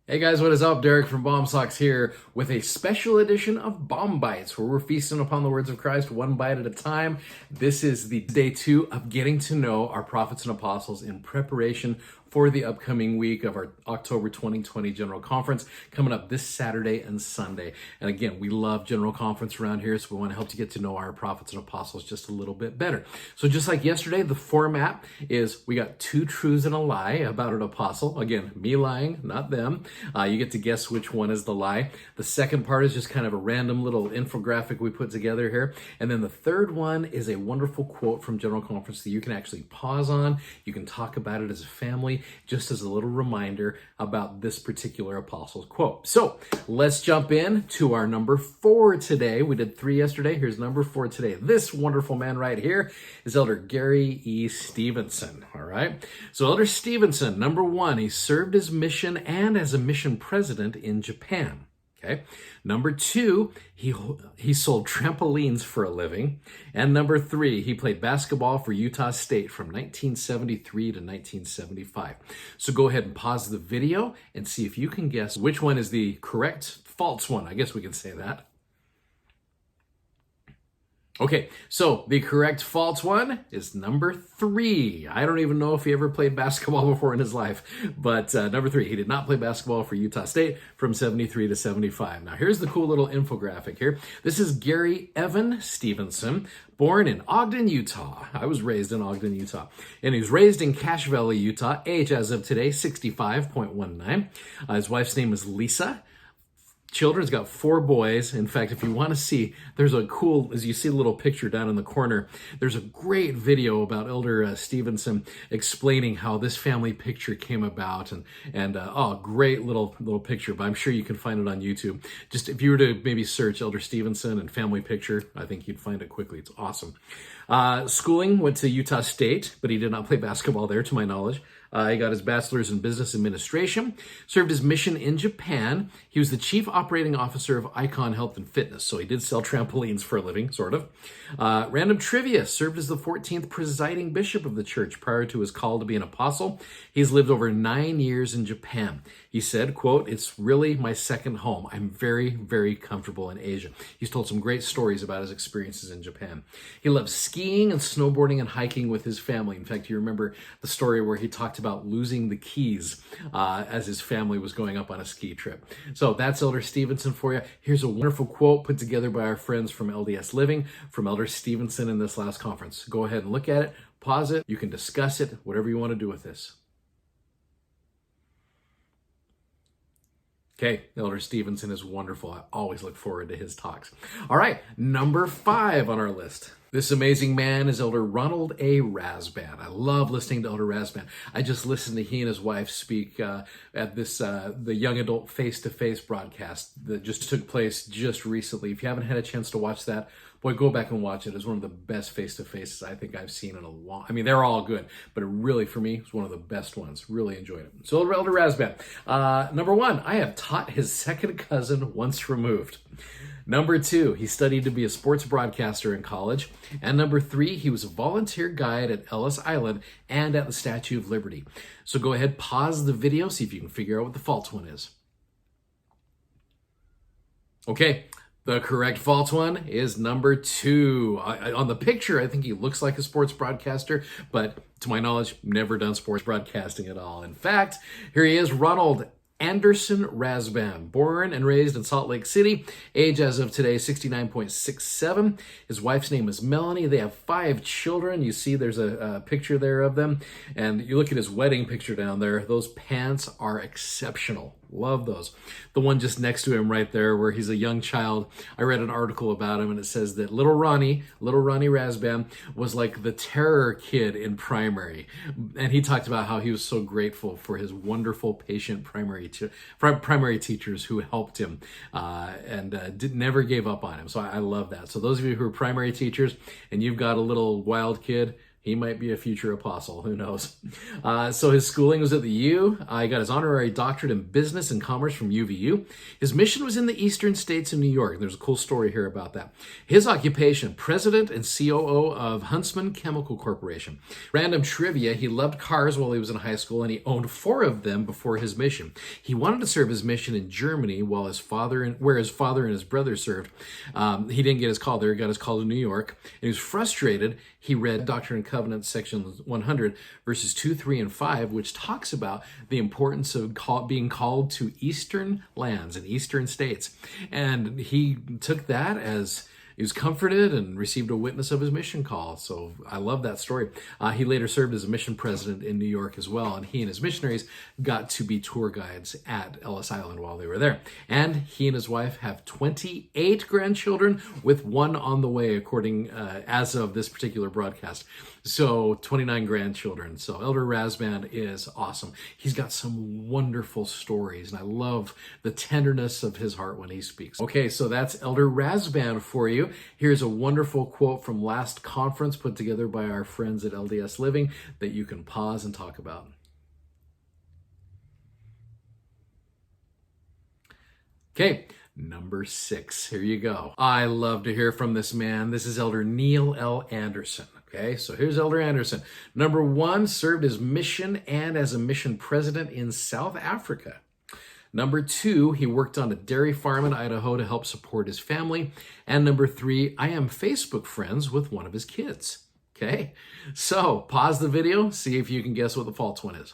Hey guys, what is up? Derek from Bomb Socks here with a special edition of BOM-BITES, where we're feasting upon the words of Christ one bite at a time. This is the day 2 of getting to know our prophets and apostles in preparation for the upcoming week of our October 2020 General Conference coming up this Saturday and Sunday. And again, we love General Conference around here, so we want to help you get to know our prophets and apostles just a little bit better. So just like yesterday, the format is we got 2 truths and a lie about an apostle. Again, me lying, not them. You get to guess which one is the lie. The second part is just kind of a random little infographic we put together here. And then the third one is a wonderful quote from General Conference that you can actually pause on. You can talk about it as a family, just as a little reminder about this particular apostle's quote. So let's jump in to our number 4 today. We did 3 yesterday. Here's number 4 today. This wonderful man right here is Elder Gary E. Stevenson. All right. So Elder Stevenson, number 1, he served his mission and as a mission president in Japan. Okay. Number 2, he sold trampolines for a living. And number 3, he played basketball for Utah State from 1973 to 1975. So go ahead and pause the video and see if you can guess which one is the correct false one. I guess we can say that. Okay, so the correct false one is number 3. I don't even know if he ever played basketball before in his life, but number 3, he did not play basketball for Utah State from 73 to 75. Now, here's the cool little infographic here. This is Gary Evan Stevenson, born in Ogden, Utah. I was raised in Ogden, Utah. And he was raised in Cache Valley, Utah. Age as of today, 65.19. His wife's name is Lisa. Children's got 4 boys. In fact, if you want to see, there's a cool, as you see a little picture down in the corner, there's a great video about Elder Stevenson explaining how this family picture came about, and great little picture, but I'm sure you can find it on YouTube. Just if you were to maybe search Elder Stevenson and family picture, I think you'd find it quickly. It's awesome. Schooling, went to Utah State, but he did not play basketball there to my knowledge. He got his bachelor's in business administration, served his mission in Japan. He was the chief operating officer of Icon Health and Fitness, so he did sell trampolines for a living, sort of. Random trivia, served as the 14th presiding bishop of the church prior to his call to be an apostle. He's lived over 9 years in Japan. He said, quote, "It's really my second home. I'm very, very comfortable in Asia." He's told some great stories about his experiences in Japan. He loves skiing and snowboarding and hiking with his family. In fact, you remember the story where he talked about losing the keys as his family was going up on a ski trip. So that's Elder Stevenson for you. Here's a wonderful quote put together by our friends from LDS Living from Elder Stevenson in this last conference. Go ahead and look at it, pause it, you can discuss it, whatever you want to do with this. Okay, Elder Stevenson is wonderful. I always look forward to his talks. All right, number 5 on our list. This amazing man is Elder Ronald A. Rasband. I love listening to Elder Rasband. I just listened to he and his wife speak at this the Young Adult Face-to-Face broadcast that just took place just recently. If you haven't had a chance to watch that, boy, go back and watch it. It's one of the best face-to-faces I think I've seen in a long... I mean, they're all good, but it really, for me, was one of the best ones. Really enjoyed it. So, Elder Rasband. Number 1, I have taught his second cousin once removed. Number 2, he studied to be a sports broadcaster in college. And number 3, he was a volunteer guide at Ellis Island and at the Statue of Liberty. So go ahead, pause the video, see if you can figure out what the false one is. Okay, the correct false one is number 2. On the picture, I think he looks like a sports broadcaster, but to my knowledge, never done sports broadcasting at all. In fact, here he is, Ronald Andersen Rasband, born and raised in Salt Lake City, age as of today 69.67. His wife's name is Melanie. They have 5 children. You see there's a picture there of them, and you look at his wedding picture down there. Those pants are exceptional. Love those. The one just next to him right there where he's a young child. I read an article about him and it says that little Ronnie Rasband was like the terror kid in primary. And he talked about how he was so grateful for his wonderful patient primary teachers who helped him and never gave up on him. So I love that. So those of you who are primary teachers and you've got a little wild kid, he might be a future apostle. Who knows? So his schooling was at the U. He got his honorary doctorate in business and commerce from UVU. His mission was in the eastern states in New York. There's a cool story here about that. His occupation, president and COO of Huntsman Chemical Corporation. Random trivia, he loved cars while he was in high school, and he owned 4 of them before his mission. He wanted to serve his mission in Germany where his father and his brother served. He didn't get his call there. He got his call to New York, and he was frustrated. He read Doctrine and Covenants, section 100, verses 2, 3, and 5, which talks about the importance of being called to eastern lands and eastern states. And he took that as he was comforted and received a witness of his mission call. So I love that story. He later served as a mission president in New York as well. And he and his missionaries got to be tour guides at Ellis Island while they were there. And he and his wife have 28 grandchildren, with 1 on the way, according as of this particular broadcast. So 29 grandchildren. So Elder Rasband is awesome. He's got some wonderful stories, and I love the tenderness of his heart when he speaks. Okay, so that's Elder Rasband for you. Here's a wonderful quote from last conference put together by our friends at LDS Living that you can pause and talk about. Okay, number 6. Here you go. I love to hear from this man. This is Elder Neil L. Andersen. Okay, so here's Elder Andersen. Number 1, served as mission and as a mission president in South Africa. Number 2, he worked on a dairy farm in Idaho to help support his family. And number 3, I am Facebook friends with one of his kids. Okay, so pause the video, see if you can guess what the false one is.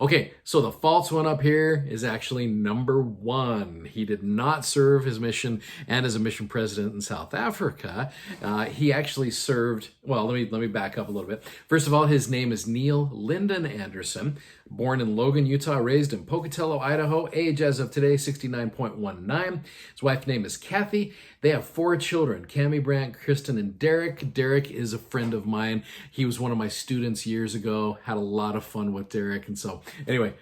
Okay, so the false one up here is actually number 1. He did not serve his mission and as a mission president in South Africa. He actually served, well, let me back up a little bit. First of all, his name is Neil Lyndon Andersen, born in Logan, Utah, raised in Pocatello, Idaho, age as of today, 69.19. His wife's name is Kathy. They have 4 children, Cammie, Brant, Kristen, and Derek. Derek is a friend of mine. He was one of my students years ago. Had a lot of fun with Derek. And so anyway,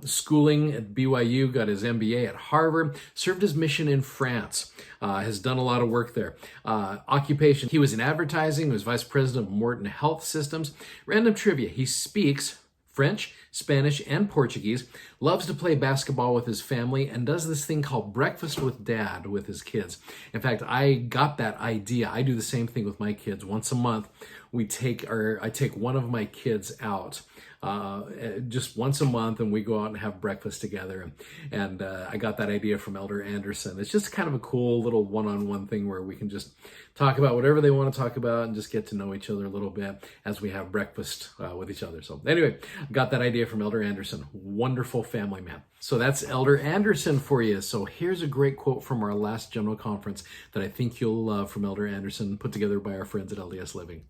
schooling at BYU, got his MBA at Harvard, served his mission in France, has done a lot of work there. Occupation, he was in advertising, was vice president of Morton Health Systems. Random trivia, he speaks French, Spanish, and Portuguese, loves to play basketball with his family, and does this thing called Breakfast with Dad with his kids. In fact, I got that idea. I do the same thing with my kids. Once a month, I take one of my kids out just once a month, and we go out and have breakfast together. And I got that idea from Elder Andersen. It's just kind of a cool little one-on-one thing where we can just talk about whatever they want to talk about and just get to know each other a little bit as we have breakfast with each other. So anyway, got that idea from Elder Andersen. Wonderful family man. So that's Elder Andersen for you. So here's a great quote from our last general conference that I think you'll love from Elder Andersen, put together by our friends at LDS Living.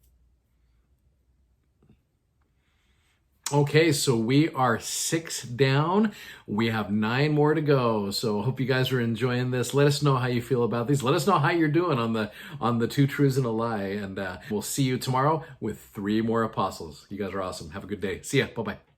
Okay, so we are 6 down. We have 9 more to go. So I hope you guys are enjoying this. Let us know how you feel about these. Let us know how you're doing on the 2 truths and a lie. And we'll see you tomorrow with 3 more apostles. You guys are awesome. Have a good day. See ya. Bye-bye.